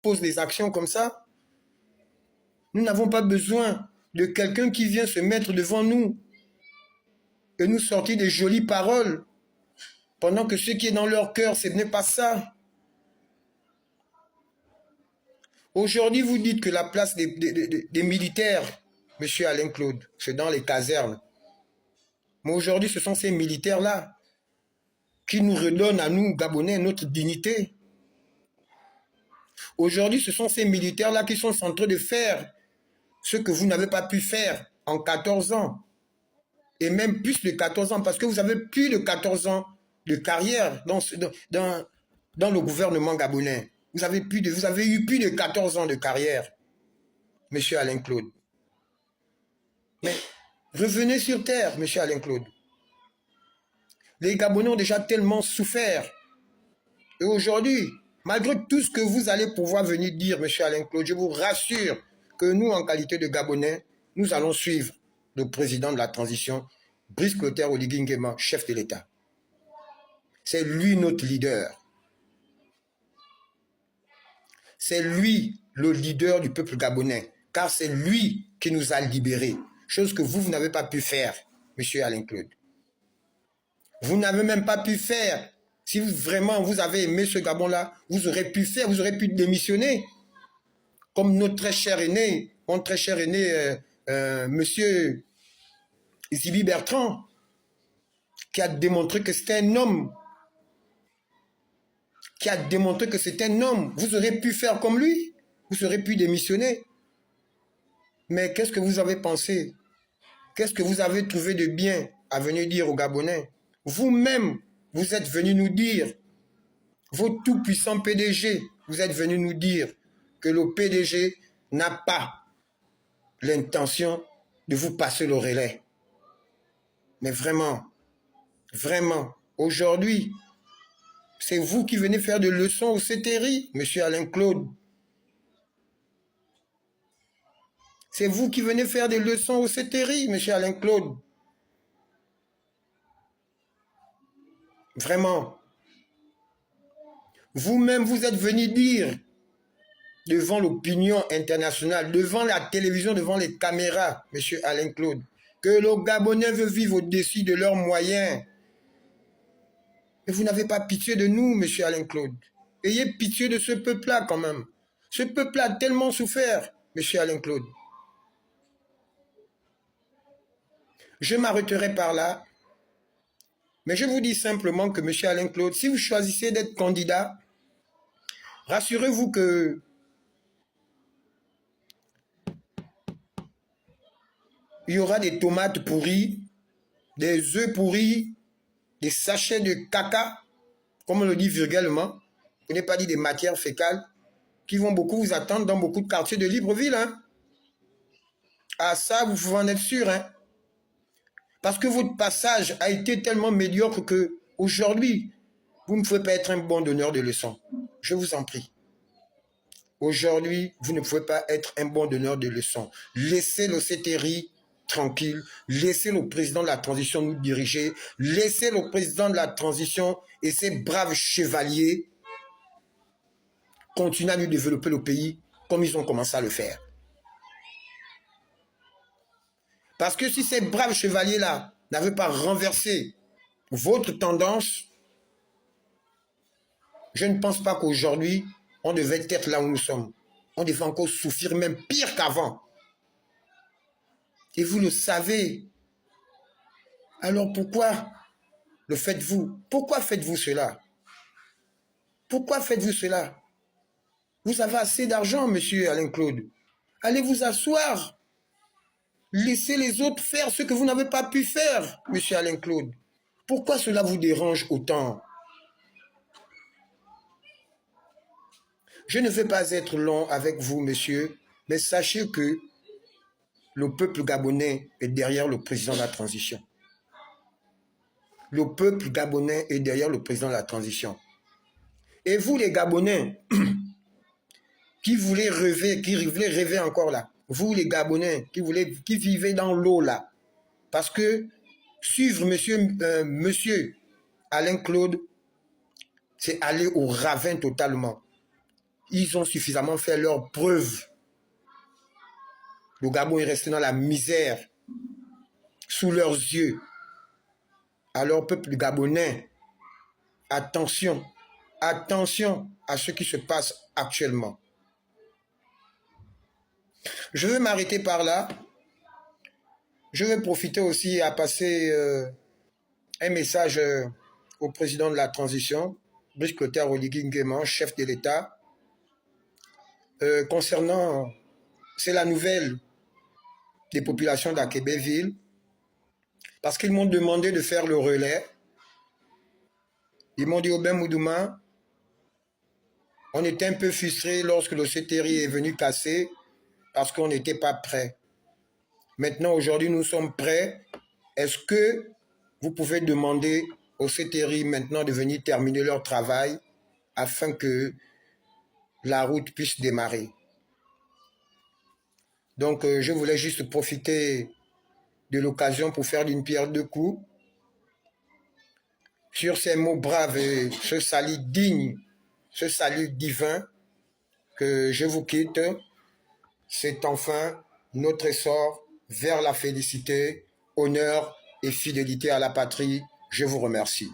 pose des actions comme ça. Nous n'avons pas besoin de quelqu'un qui vient se mettre devant nous et nous sortir des jolies paroles, pendant que ce qui est dans leur cœur, ce n'est pas ça. Aujourd'hui, vous dites que la place des militaires, monsieur Alain Claude, c'est dans les casernes. Mais aujourd'hui, ce sont ces militaires-là qui nous redonnent à nous, Gabonais, notre dignité. Aujourd'hui, ce sont ces militaires-là qui sont en train de faire ce que vous n'avez pas pu faire en 14 ans. Et même plus de 14 ans, parce que vous avez plus de 14 ans de carrière dans le gouvernement gabonais. Vous avez eu plus de 14 ans de carrière, monsieur Alain Claude. Mais revenez sur terre, monsieur Alain Claude. Les Gabonais ont déjà tellement souffert. Et aujourd'hui, malgré tout ce que vous allez pouvoir venir dire, monsieur Alain Claude, je vous rassure que nous, en qualité de Gabonais, nous allons suivre le président de la transition, Brice Clotaire Oligui Nguema, chef de l'État. C'est lui notre leader. C'est lui le leader du peuple gabonais, car c'est lui qui nous a libérés, chose que vous n'avez pas pu faire, monsieur Alain Claude. Vous n'avez même pas pu faire. Si vraiment vous avez aimé ce Gabon-là, vous aurez pu faire, vous aurez pu démissionner. Comme notre très cher aîné, monsieur Zibi Bertrand, qui a démontré que c'était un homme. Vous aurez pu faire comme lui. Vous aurez pu démissionner. Mais qu'est-ce que vous avez pensé? Qu'est-ce que vous avez trouvé de bien à venir dire aux Gabonais? Vous-même, vous êtes venu nous dire, vos tout-puissants PDG, vous êtes venu nous dire que le PDG n'a pas l'intention de vous passer le relais. Mais vraiment, aujourd'hui, c'est vous qui venez faire des leçons au CTRI, monsieur Alain Claude. C'est vous qui venez faire des leçons au CTRI, monsieur Alain Claude. Vraiment. Vous-même, vous êtes venu dire devant l'opinion internationale, devant la télévision, devant les caméras, monsieur Alain Claude, que le Gabonais veut vivre au-dessus de leurs moyens. Mais vous n'avez pas pitié de nous, monsieur Alain Claude. Ayez pitié de ce peuple-là quand même. Ce peuple a tellement souffert, monsieur Alain Claude. Je m'arrêterai par là. Mais je vous dis simplement que, monsieur Alain Claude, si vous choisissez d'être candidat, rassurez-vous que il y aura des tomates pourries, des œufs pourris, des sachets de caca, comme on le dit vulgairement, pour ne pas dire des matières fécales, qui vont beaucoup vous attendre dans beaucoup de quartiers de Libreville. Hein. Ah ça, vous pouvez en être sûr. Hein. Parce que votre passage a été tellement médiocre que aujourd'hui, vous ne pouvez pas être un bon donneur de leçons. Je vous en prie. Aujourd'hui, vous ne pouvez pas être un bon donneur de leçons. Laissez le CTRI tranquille. Laissez le président de la transition nous diriger. Laissez le président de la transition et ses braves chevaliers continuer à nous développer le pays comme ils ont commencé à le faire. Parce que si ces braves chevaliers-là n'avaient pas renversé votre tendance, je ne pense pas qu'aujourd'hui, on devait être là où nous sommes. On devait encore souffrir même pire qu'avant. Et vous le savez. Alors pourquoi le faites-vous? Pourquoi faites-vous cela? Pourquoi faites-vous cela? Vous avez assez d'argent, monsieur Alain Claude. Allez vous asseoir. Laissez les autres faire ce que vous n'avez pas pu faire, monsieur Alain Claude. Pourquoi cela vous dérange autant? Je ne vais pas être long avec vous, monsieur, mais sachez que le peuple gabonais est derrière le président de la transition. Le peuple gabonais est derrière le président de la transition. Et vous, les Gabonais, qui voulez rêver encore là, vous, les Gabonais, qui vivez dans l'eau là, parce que suivre monsieur Alain Claude, c'est aller au ravin totalement. Ils ont suffisamment fait leur preuve. Le Gabon est resté dans la misère, sous leurs yeux. Alors, peuple gabonais, attention, attention à ce qui se passe actuellement. Je vais m'arrêter par là. Je vais profiter aussi à passer un message au président de la transition, Brice Clotaire Oligui Nguema, chef de l'État, concernant, c'est la nouvelle des populations d'Akébéville, parce qu'ils m'ont demandé de faire le relais. Ils m'ont dit, Aubin Moudouma, on était un peu frustrés lorsque le CTRI est venu casser parce qu'on n'était pas prêt. Maintenant, aujourd'hui, nous sommes prêts. Est-ce que vous pouvez demander au CTRI maintenant de venir terminer leur travail afin que la route puisse démarrer? Donc, je voulais juste profiter de l'occasion pour faire d'une pierre deux coups. Sur ces mots braves et ce salut digne, ce salut divin, que je vous quitte. C'est enfin notre essor vers la félicité, honneur et fidélité à la patrie. Je vous remercie.